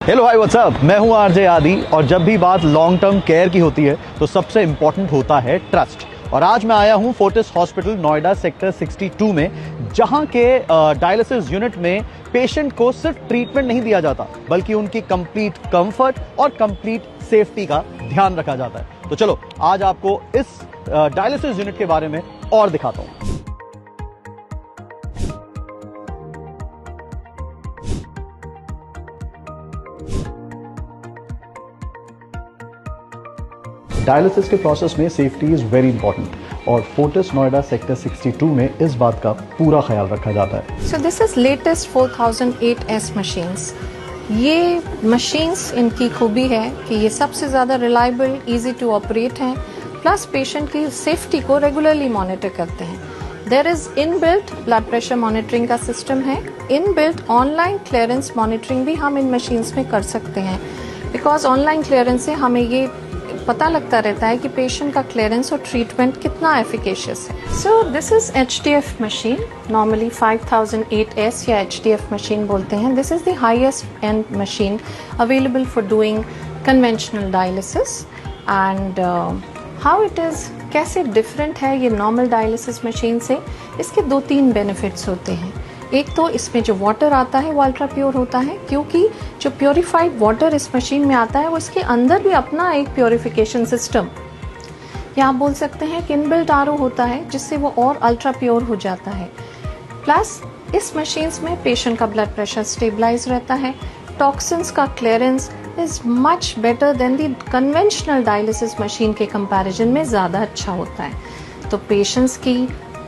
Hello hi what's up, मैं हूं RJ आदि। और जब भी बात लॉन्ग टर्म केयर की होती है तो सबसे इंपॉर्टेंट होता है ट्रस्ट। और आज मैं आया हूं फोर्टिस हॉस्पिटल नोएडा सेक्टर 62 में, जहां के डायलिसिस यूनिट में पेशेंट को सिर्फ ट्रीटमेंट नहीं दिया जाता बल्कि उनकी कंप्लीट कंफर्ट और कंप्लीट सेफ्टी का ध्यान रखा जाता है। तो चलो आज आपको इस डायलिसिस यूनिट के बारे में और दिखाता हूं। डायलिसिस के प्रोसेस में सेफ्टी इज वेरी इंपॉर्टेंट और फोर्टिस नोएडा सेक्टर 62 में इस बात का पूरा ख्याल रखा जाता है। So this is latest 4008S machines. ये मशीन्स, इनकी खूबी है कि ये सबसे ज़्यादा रिलायबल, इजी टू ऑपरेट हैं, प्लस पेशेंट की सेफ्टी को रेगुलरली मॉनिटर करते हैं। There is inbuilt blood pressure monitoring का सिस्टम है। इनबिल्ट ऑनलाइन क्लियरेंस मॉनिटरिंग भी हम इन मशीन्स में कर सकते हैं, बिकॉज ऑनलाइन क्लियरेंस से हमें ये पता लगता रहता है कि पेशेंट का क्लियरेंस और ट्रीटमेंट कितना एफिकेशियस है। So this is HDF machine, normally 5008S या HDF मशीन बोलते हैं। This is the highest and machine available for doing conventional dialysis. And how it is, कैसे डिफरेंट है ये नॉर्मल डायलिसिस मशीन से, इसके 2-3 बेनिफिट्स होते हैं। एक तो इसमें जो वाटर आता है वो अल्ट्रा प्योर होता है, क्योंकि जो प्योरीफाइड वाटर इस मशीन में आता है वो इसके अंदर भी अपना एक प्योरीफिकेशन सिस्टम, या आप बोल सकते हैं कि इनबिल्ट RO होता है, जिससे वो और अल्ट्रा प्योर हो जाता है। प्लस इस मशीन्स में पेशेंट का ब्लड प्रेशर स्टेबलाइज रहता है। टॉक्सिन्स का clearance is much better than the conventional dialysis machine के कंपैरिजन में ज़्यादा अच्छा होता है। तो पेशेंट्स की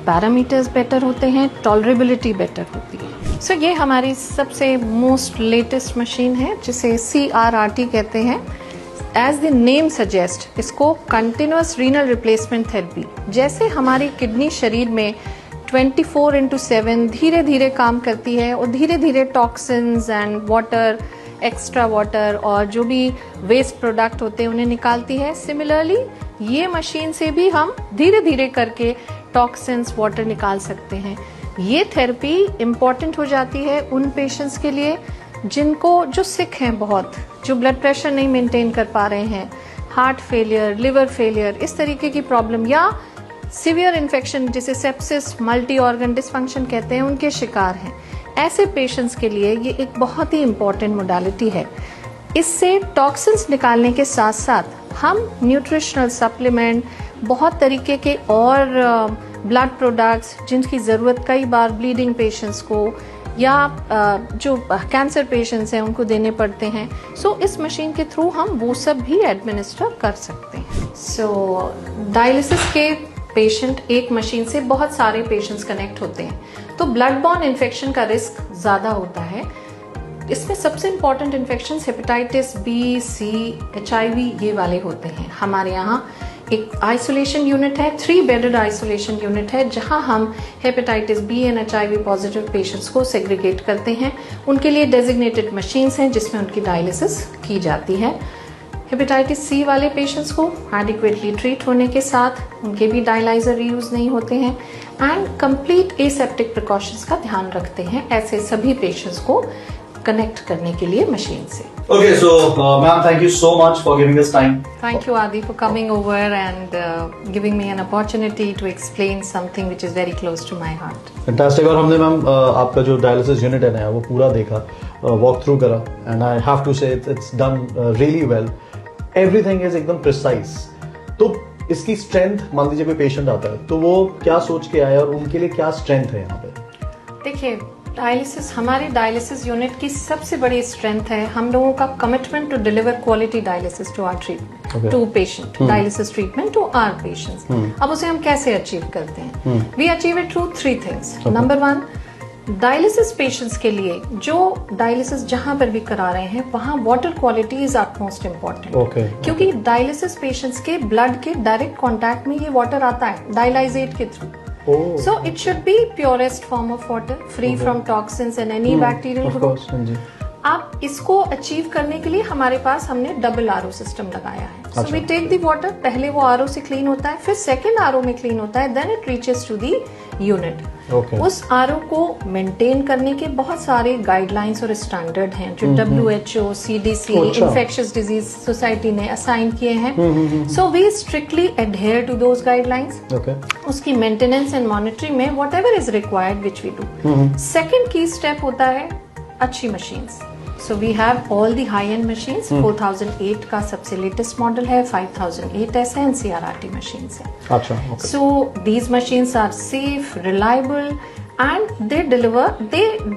पैरामीटर्स बेटर होते हैं, टॉलरेबिलिटी बेटर होती है। सो ये हमारी सबसे मोस्ट लेटेस्ट मशीन है, जिसे CRRT कहते हैं। एज द नेम सजेस्ट, इसको कंटिन्यूअस रीनल रिप्लेसमेंट थेरेपी, जैसे हमारी किडनी शरीर में 24/7 धीरे धीरे काम करती है और धीरे धीरे toxins and water, extra water और जो भी वेस्ट प्रोडक्ट होते हैं उन्हें निकालती है। सिमिलरली ये मशीन से भी हम धीरे धीरे करके टॉक्सिन्स, वाटर निकाल सकते हैं। ये थेरेपी इम्पॉर्टेंट हो जाती है उन पेशेंट्स के लिए जिनको, जो सिक हैं बहुत, जो ब्लड प्रेशर नहीं मेंटेन कर पा रहे हैं, हार्ट फेलियर, लिवर फेलियर, इस तरीके की प्रॉब्लम, या सीवियर इन्फेक्शन जिसे सेप्सिस, मल्टी ऑर्गन डिसफंक्शन कहते हैं, उनके शिकार हैं। ऐसे पेशेंट्स के लिए ये एक बहुत ही इम्पॉर्टेंट मोडालिटी है। इससे टॉक्सिन्स निकालने के साथ साथ हम न्यूट्रिशनल सप्लीमेंट, बहुत तरीके के और ब्लड प्रोडक्ट्स जिनकी ज़रूरत कई बार ब्लीडिंग पेशेंट्स को या जो कैंसर पेशेंट्स हैं उनको देने पड़ते हैं। सो इस मशीन के थ्रू हम वो सब भी एडमिनिस्टर कर सकते हैं। सो डायलिसिस के पेशेंट, एक मशीन से बहुत सारे पेशेंट्स कनेक्ट होते हैं, तो ब्लड बॉर्न इन्फेक्शन का रिस्क ज़्यादा होता है। इसमें सबसे important infection hepatitis B, C, HIV ये वाले होते हैं। हमारे यहाँ एक आइसोलेशन यूनिट है, 3 बेडेड आइसोलेशन यूनिट है, जहां हम hepatitis B and HIV positive patients को सेग्रीगेट करते हैं। उनके लिए डेजिग्नेटेड मशीन्स हैं जिसमें उनकी डायलिसिस की जाती है। हेपेटाइटिस C वाले पेशेंट्स को एडिक्वेटली ट्रीट होने के साथ उनके भी डायलाइजर यूज नहीं होते हैं एंड कंप्लीट एसेप्टिक प्रिकॉशंस का ध्यान रखते हैं ऐसे सभी पेशेंट्स को कनेक्ट करने के लिए मशीन से। Okay, so ma'am, thank you so much for giving us time. Thank you, Adi, for coming over and giving me an opportunity to explain something which is very close to my heart. Fantastic. और हमने ma'am आपका जो dialysis unit है ना वो पूरा देखा, walk through करा, एंड आई हैव टू से it's done really well. Everything is एकदम प्रिसाइज। तो इसकी स्ट्रेंथ, मान लीजिए कोई पेशेंट आता है तो वो क्या सोच के आया और उनके लिए क्या स्ट्रेंथ है यहाँ पे? देखिए, डायलिसिस, हमारी डायलिसिस यूनिट की सबसे बड़ी स्ट्रेंथ है हम लोगों का commitment to deliver quality dialysis to our treatment, to patient, dialysis treatment to our patients. अब उसे हम कैसे अचीव करते हैं? We achieve it through 3 things. Number 1, dialysis patients के लिए जो डायलिसिस जहां पर भी करा रहे हैं वहां water quality is utmost important, क्योंकि डायलिसिस पेशेंट्स के ब्लड के डायरेक्ट कॉन्टैक्ट में ये वाटर आता है डायलाइजेट के through. So it should be purest form of water, free from toxins and any bacterial growth. अब इसको अचीव करने के लिए हमारे पास हमने डबल RO सिस्टम लगाया है। So we take the water, पहले वो RO से क्लीन होता है, फिर सेकेंड RO में क्लीन होता है, then it reaches to the unit. Okay. उस आरओ को मेंटेन करने के बहुत सारे गाइडलाइंस और स्टैंडर्ड हैं जो WHO, CDC, infectious disease society ने असाइन किए हैं। So we strictly adhere to those guidelines. उसकी मेंटेनेंस एंड मॉनिटरिंग में whatever is required which we do. Second की स्टेप होता है अच्छी machines. So we have all the high-end machines. 4008 का सबसे लेटेस्ट मॉडल है, 5008S है, CRRT machines है। अच्छा, okay. So these machines are safe, reliable, and they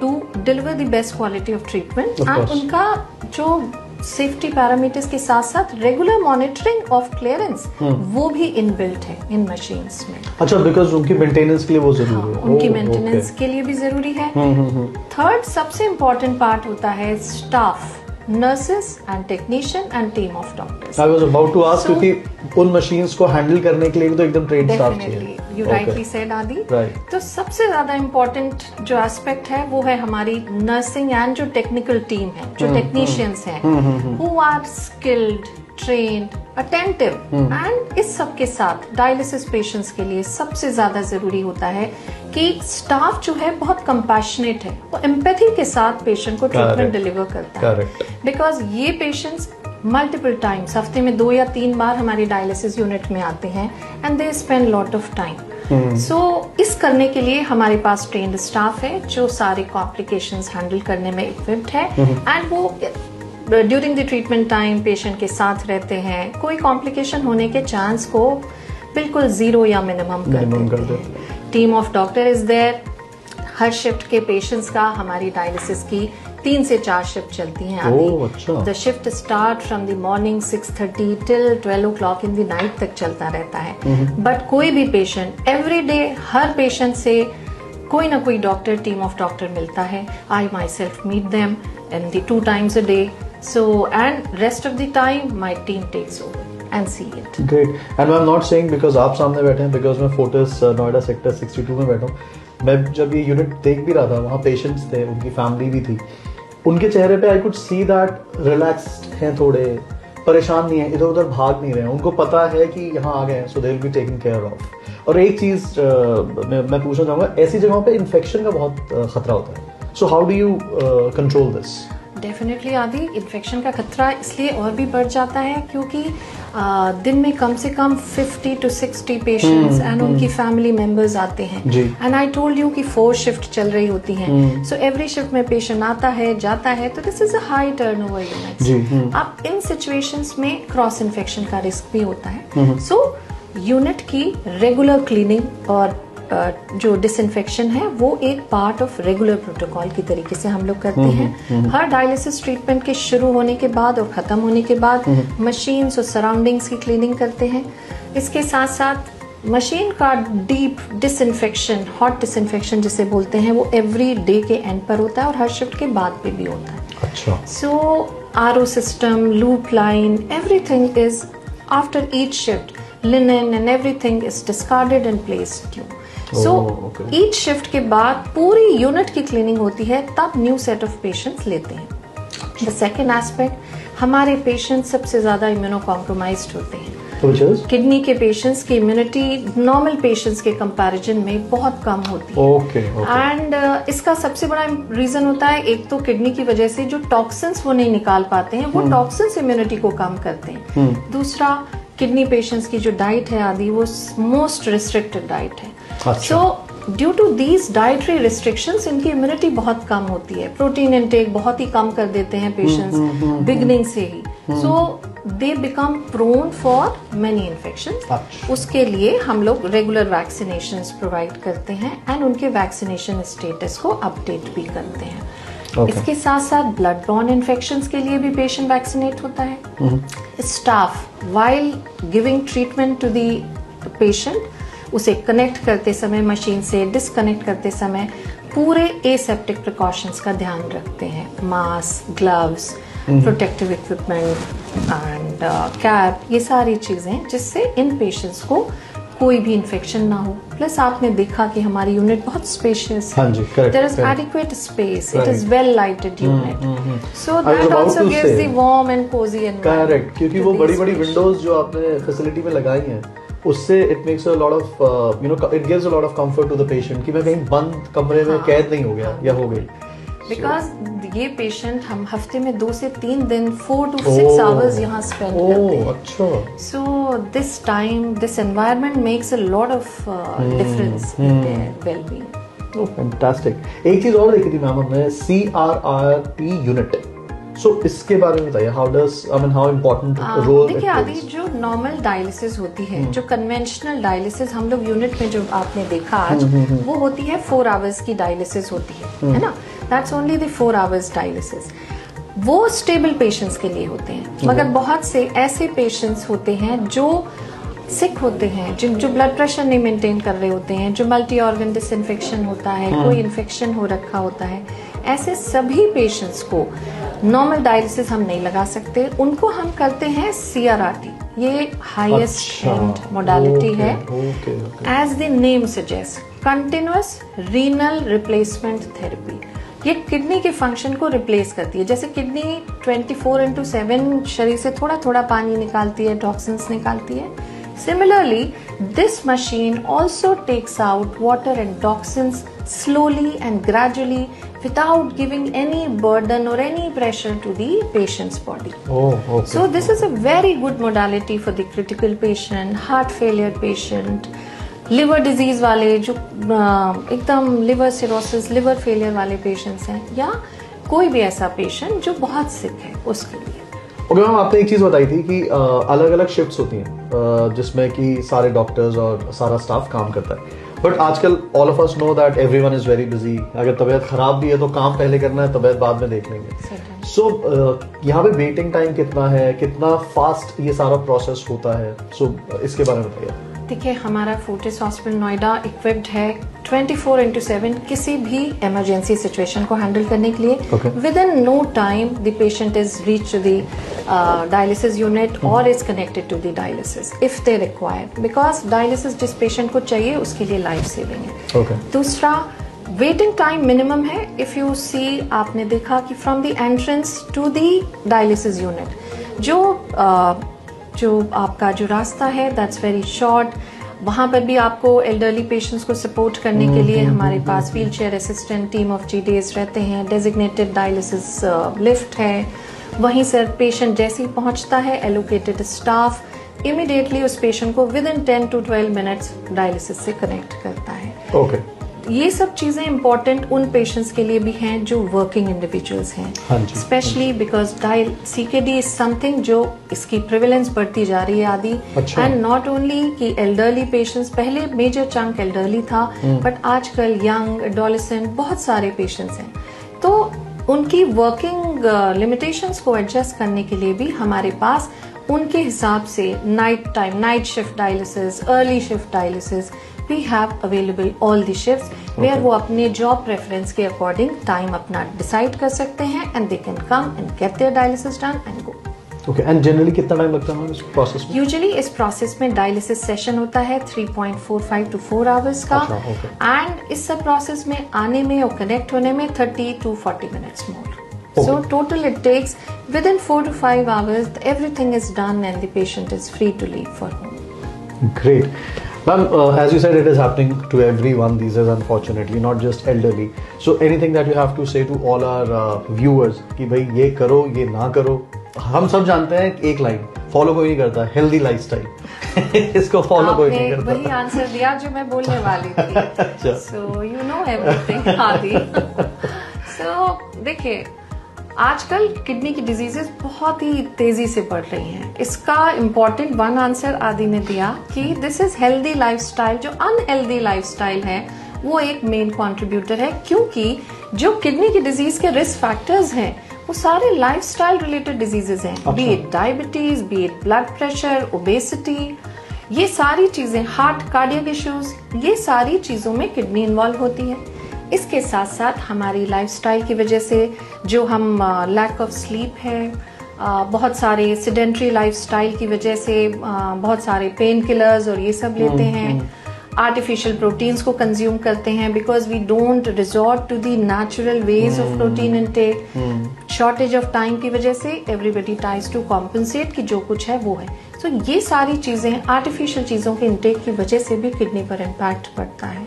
do deliver the best quality of treatment. Of and course. उनका जो safety parameters के साथ साथ रेगुलर मॉनिटरिंग ऑफ क्लियरेंस वो भी इनबिल्ट है इन मशीन्स में। अच्छा, बिकॉज उनकी मेंटेनेंस के लिए वो जरूरी है। उनकी मेंटेनेंस के लिए भी जरूरी है। थर्ड सबसे इम्पोर्टेंट पार्ट होता है staff, nurses and technician and team of doctors. I was about to ask क्योंकि उन मशीन्स को हैंडल करने के लिए भी तो एकदम ट्रेन्ड स्टाफ चाहिए। यू राइटली सेड आदि। तो सबसे ज्यादा इम्पोर्टेंट जो एस्पेक्ट है वो है हमारी नर्सिंग एंड जो टेक्निकल टीम है, जो टेक्नीशियंस हैं, who are skilled, trained, attentive. And इस सब के साथ डायलिसिस पेशेंट्स के लिए सबसे ज्यादा जरूरी होता है कि स्टाफ जो है बहुत कंपैशनेट है, वो एम्पैथी के साथ पेशेंट को ट्रीटमेंट डिलीवर करता है। बिकॉज ये पेशेंट्स मल्टीपल टाइम्स, हफ्ते में 2 या 3 बार हमारी डायलिसिस यूनिट में आते हैं and they spend lot of time. So इस करने के लिए हमारे पास ट्रेन्ड स्टाफ है जो सारे कॉम्प्लिकेशंस हैंडल करने में इक्विप्ड है एंड वो during the treatment time patient के साथ रहते हैं। कोई कॉम्प्लिकेशन होने के चांस को बिल्कुल 0 या मिनिमम कर देते हैं। Team of doctor is there. हर शिफ्ट के पेशेंट्स का हमारी डायलिसिस की 3 से 4 शिफ्ट चलती हैं आदि। The shift start from the morning 6:30 till 12 o'clock in the night तक चलता रहता है। बट कोई भी पेशेंट एवरी डे, हर पेशेंट से कोई ना कोई डॉक्टर, टीम ऑफ डॉक्टर मिलता है। I myself meet them in the 2 times a day. So and rest of the time my team takes over and see it. Great. And I'm not saying because आप सामने बैठे हैं, because मैं Fortis Noida sector 62 में बैठा हूँ। मैं जब ये यूनिट देख भी रहा था, वहाँ पेशेंट्स थे, उनकी फैमिली भी थी। उनके चेहरे पे I could see that relaxed हैं, थोड़े परेशान नहीं है, इधर उधर भाग नहीं रहे हैं। उनको पता है कि यहाँ आ गए हैं, so they will be taken care of. और एक चीज मैं पूछना चाहूंगा, ऐसी जगहों पे इन्फेक्शन का बहुत खतरा होता है। So how do you control this? Definitely आदि, इन्फेक्शन का खतरा इसलिए और भी बढ़ जाता है क्योंकि दिन में कम से कम 50 to 60 पेशेंट्स एंड उनकी फैमिली मेंबर्स आते हैं। एंड आई टोल्ड यू कि 4 शिफ्ट चल रही होती हैं। सो एवरी शिफ्ट में पेशेंट आता है, जाता है, तो this is a high turnover unit. अब इन सिचुएशंस में क्रॉस इन्फेक्शन का रिस्क भी होता है। सो यूनिट की रेगुलर क्लीनिंग और जो डिसइंफेक्शन है वो एक पार्ट ऑफ रेगुलर प्रोटोकॉल की तरीके से हम लोग करते हैं। हर डायलिसिस ट्रीटमेंट के शुरू होने के बाद और खत्म होने के बाद मशीन्स और सराउंडिंग्स की क्लीनिंग करते हैं। इसके साथ साथ मशीन का डीप डिसइंफेक्शन, हॉट डिसइंफेक्शन जिसे बोलते हैं, वो एवरी डे के एंड पर होता है और हर शिफ्ट के बाद पे भी होता है। अच्छा। So RO system, loop line, everything is after each shift, linen and everything is discarded and placed new. So each shift के बाद पूरी यूनिट की क्लीनिंग होती है, तब न्यू सेट ऑफ पेशेंट्स लेते हैं। द सेकेंड एस्पेक्ट, हमारे पेशेंट्स सबसे ज्यादा इम्यूनो कॉम्प्रोमाइज्ड होते हैं। किडनी के पेशेंट्स की इम्यूनिटी नॉर्मल पेशेंट्स के कंपैरिजन में बहुत कम होती है। एंड इसका सबसे बड़ा रीजन होता है, एक तो किडनी की वजह से जो टॉक्सिन्स वो नहीं निकाल पाते हैं, वो टॉक्सिन्स इम्यूनिटी को कम करते हैं। दूसरा, किडनी पेशेंट्स की जो डाइट है आदि, वो मोस्ट रिस्ट्रिक्टेड डाइट है। So due to these dietary restrictions इनकी इम्यूनिटी बहुत कम होती है। प्रोटीन इनटेक बहुत ही कम कर देते हैं पेशेंट्स बिगनिंग से ही। So they become prone for many infections. उसके लिए हम लोग रेगुलर वैक्सीनेशंस प्रोवाइड करते हैं एंड उनके वैक्सीनेशन स्टेटस को अपडेट भी करते हैं। इसके साथ साथ ब्लड बॉर्न इन्फेक्शंस के लिए भी पेशेंट वैक्सीनेट होता है। Staff while giving treatment to the patient, उसे कनेक्ट करते समय, मशीन से डिस्कनेक्ट करते समय पूरे एसेप्टिक प्रिकॉशंस का ध्यान रखते हैं। Mask, gloves, protective equipment and cap, ये सारी चीजें जिससे इन पेशेंट्स को कोई भी इन्फेक्शन ना हो। प्लस आपने देखा कि हमारी यूनिट बहुत स्पेशियस है। There is adequate space, it is well lighted unit, so that also gives the warm and cosy environment. Correct, क्योंकि वो बड़ी-बड़ी विंडोज जो आपने फैसिलिटी में लगाई हैं, उससे it makes a lot of it gives a lot of comfort to the patient कि मैं कहीं बंद कमरे में कैद नहीं हो गया या हो गई। बिकॉज ये पेशेंट हम हफ्ते में 2 से 3 दिन 4 to 6 आवर्स यहाँ स्पेंड करते हैं। अच्छा। So this time this environment makes a lot of difference in their wellbeing. Oh fantastic. एक चीज और देखी थी मैम हमने, CRRT यूनिट, सो इसके बारे में बताइए, हाउ इम्पोर्टेंट रोल। देखिए आदि, जो नॉर्मल डायलिसिस होती है, जो कन्वेंशनल डायलिसिस हम लोग यूनिट में जो आपने देखा आज, वो होती है 4 आवर्स की डायलिसिस होती है ना, that's only the 4 hours dialysis. वो स्टेबल पेशेंट्स के लिए होते हैं, मगर बहुत से ऐसे पेशेंट्स होते हैं जो सिक होते हैं, जो ब्लड प्रेशर नहीं मेंटेन कर रहे होते हैं, जो मल्टी ऑर्गन डिसइंफेक्शन होता है, कोई इन्फेक्शन हो रखा होता है, ऐसे सभी पेशेंट्स को नॉर्मल डायलिसिस हम नहीं लगा सकते, उनको हम करते हैं CRRT। ये हाईएस्ट एंड मोडालिटी है। As the name suggest, continuous renal replacement therapy. ये किडनी के फंक्शन को रिप्लेस करती है। जैसे किडनी 24/7 शरीर से थोड़ा थोड़ा पानी निकालती है, टॉक्सिन्स निकालती है, similarly this machine also takes out water and toxins slowly and gradually without giving any burden or any pressure to the patient's body. So this is a very good modality for the critical patient, heart failure patient, liver disease वाले जो एकदम liver cirrhosis, liver failure वाले patients हैं, या कोई भी ऐसा patient जो बहुत sick है उसके लिए। ओके मैम, आपने एक चीज बताई थी कि अलग अलग शिफ्ट्स होती हैं जिसमें कि सारे डॉक्टर्स और सारा स्टाफ काम करता है, बट आजकल all of us know that everyone is very busy. अगर तबीयत खराब भी है तो काम पहले करना है, तबीयत बाद में देख लेंगे। सो यहाँ पे वेटिंग टाइम कितना है, कितना फास्ट ये सारा प्रोसेस होता है, सो इसके बारे में बताइए। देखिए, हमारा फोर्टिस हॉस्पिटल नोएडा इक्विप्ड है 24/7 किसी भी इमरजेंसी सिचुएशन को हैंडल करने के लिए। Within no time the patient is reach to the dialysis unit और is connected to the dialysis if they require, because dialysis जिस पेशेंट को चाहिए उसके लिए लाइफ सेविंग है। दूसरा, वेटिंग टाइम मिनिमम है। इफ यू सी, आपने देखा कि from the entrance to the dialysis unit जो आपका जो रास्ता है दैट्स वेरी शॉर्ट। वहाँ पर भी आपको एल्डरली पेशेंट्स को सपोर्ट करने के लिए हमारे पास wheelchair assistant team of GDs रहते हैं, डेजिग्नेटेड डायलिसिस लिफ्ट है। वहीं से पेशेंट जैसे ही पहुँचता है, एलोकेटेड स्टाफ इमीडिएटली उस पेशेंट को with in 10 to 12 minutes dialysis से कनेक्ट करता है। ये सब चीजें इंपॉर्टेंट उन पेशेंट्स के लिए भी हैं जो वर्किंग इंडिविजुअल्स हैं, specially because CKD is something जो इसकी प्रिवेलेंस बढ़ती जा रही है आदि। एंड नॉट ओनली कि एल्डरली पेशेंट्स, पहले मेजर चंक एल्डरली था, बट आजकल यंग एडोलेसेंट बहुत सारे पेशेंट्स हैं, तो उनकी वर्किंग लिमिटेशंस को एडजस्ट करने के लिए भी हमारे पास उनके हिसाब से night time, night shift dialysis, early shift dialysis, we have available all the shifts where वो अपने job preference के according time अपना decide कर सकते हैं and they can come and get their dialysis done and go. Okay, and generally कितना time लगता है इस प्रोसेस में? Usually इस प्रोसेस में डायलिसिस सेशन होता है 3.45 to 4 आवर्स का, एंड इस सब प्रोसेस में आने में और कनेक्ट होने में 30 to 40 minutes more. So total it takes within 4 to 5 hours everything is done and the patient is free to leave for home. Great. Ma'am, as you said, it is happening to everyone these days, unfortunately, not just elderly. So anything that you have to say to all our viewers कि भाई ये करो, ये ना करो। हम सब जानते हैं एक लाइन फॉलो कोई नहीं करता, हेल्दी लाइफस्टाइल इसको फॉलो कोई नहीं करता। वही आंसर दिया जो मैं बोलने वाली थी। So you know everything आदि। So देखिए, आजकल किडनी की डिजीजेस बहुत ही तेजी से बढ़ रही हैं। इसका इम्पोर्टेंट वन आंसर आदि ने दिया कि दिस इज हेल्दी लाइफस्टाइल। जो अनहेल्दी लाइफस्टाइल है वो एक मेन कंट्रीब्यूटर है, क्योंकि जो किडनी की डिजीज के रिस्क फैक्टर्स हैं वो सारे लाइफस्टाइल रिलेटेड डिजीजेस हैं, B it diabetes, B it blood pressure, obesity, ये सारी चीजें, हार्ट, कार्डियक इश्यूज, ये सारी चीजों में किडनी इन्वॉल्व होती है। इसके साथ साथ हमारी लाइफस्टाइल की वजह से जो हम लैक ऑफ स्लीप है, बहुत सारे सिडेंट्री लाइफस्टाइल की वजह से बहुत सारे पेन किलर्स और ये सब लेते हैं, आर्टिफिशियल प्रोटीन्स को कंज्यूम करते हैं because we don't resort to the natural ways of protein intake. Shortage of time की वजह से एवरीबडी ट्राइज टू कॉम्पनसेट कि जो कुछ है वो है। तो ये सारी चीजें आर्टिफिशियल चीजों के इनटेक की वजह से भी किडनी पर इम्पैक्ट पड़ता है।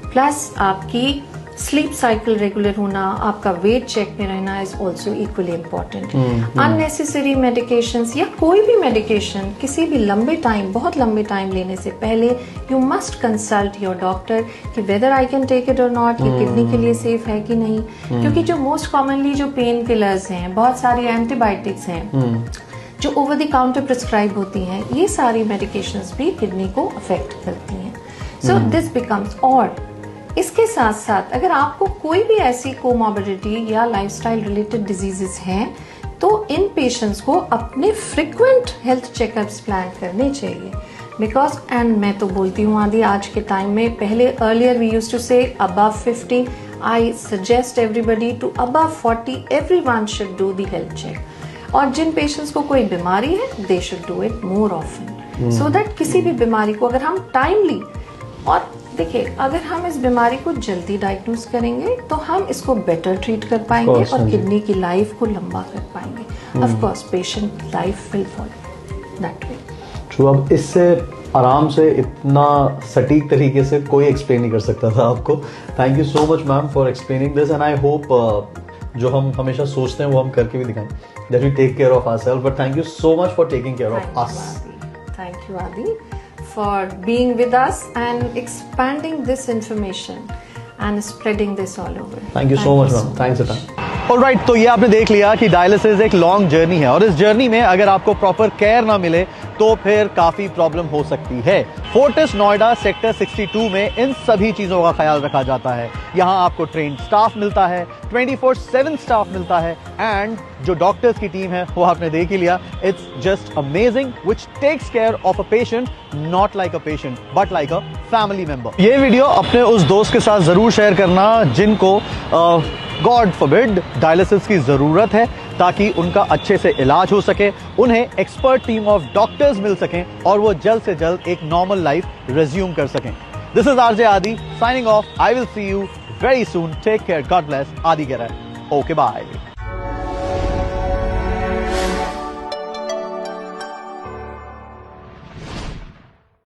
प्लस आपकी स्लीप साइकिल रेगुलर होना, आपका वेट चेक में रहना is also equally important. Unnecessary medications या कोई भी मेडिकेशन किसी भी लंबे टाइम, बहुत लंबे टाइम लेने से पहले you must consult your doctor कि whether I can take it और नॉट, ये किडनी के लिए सेफ है कि नहीं। क्योंकि जो मोस्ट कॉमनली जो पेन किलर्स हैं, बहुत सारी एंटीबायोटिक्स हैं जो ओवर द काउंटर प्रिस्क्राइब होती हैं, ये सारी मेडिकेशंस भी किडनी को अफेक्ट करती हैं। सो दिस बिकम्स, और इसके साथ साथ अगर आपको कोई भी ऐसी कोमॉर्बिडिटी या लाइफस्टाइल रिलेटेड डिजीजेस हैं तो इन पेशेंट्स को अपने फ्रिक्वेंट हेल्थ चेकअप्स प्लान करने चाहिए। बिकॉज, एंड मैं तो बोलती हूँ आदि, आज के टाइम में, पहले earlier we used to say above 50, I suggest everybody to above 40 everyone should do the health check. और जिन पेशेंट्स को कोई बीमारी है they should do it more often, so that किसी भी बीमारी को अगर हम टाइमली, और देखिए अगर हम इस बीमारी को जल्दी डायग्नोज करेंगे तो हम इसको बेटर ट्रीट कर पाएंगे और किडनी की लाइफ को लंबा कर पाएंगे। Of course patient life will follow that way. True. अब इससे आराम से इतना सटीक तरीके से कोई एक्सप्लेन नहीं कर सकता था आपको। Thank you so much ma'am for explaining this, and I hope जो हम हमेशा सोचते हैं वो हम करके भी दिखाएं, that we take care of ourself. But thank you so much for taking care of us. Thank you, Adi, for being with us and expanding this information and spreading this all over. Thank you so much, ma'am. Thanks a ton. Alright, तो ये आपने देख लिया कि dialysis एक long journey है, और इस जर्नी में अगर आपको प्रॉपर केयर ना मिले तो फिर काफी प्रॉब्लम हो सकती है। फोर्टिस नोएडा सेक्टर 62 में इन सभी चीजों का ख्याल रखा जाता है। यहाँ आपको ट्रेन्ड स्टाफ मिलता है, 24/7 स्टाफ मिलता है, एंड जो डॉक्टर्स की टीम है वो आपने देख ही लिया। It's just amazing, which takes care of a patient, not like a patient but like a family member. ये वीडियो अपने उस दोस्त के साथ जरूर शेयर करना जिनको गॉड फॉरबिड डायलिसिस की जरूरत है, ताकि उनका अच्छे से इलाज हो सके, उन्हें एक्सपर्ट टीम ऑफ डॉक्टर्स मिल सकें और वो जल्द से जल्द एक नॉर्मल लाइफ रिज्यूम कर सकें। This is RJ Aadi signing off. I will see you very soon. Take care, God bless. Aadi कह रहा है, ओके बाय।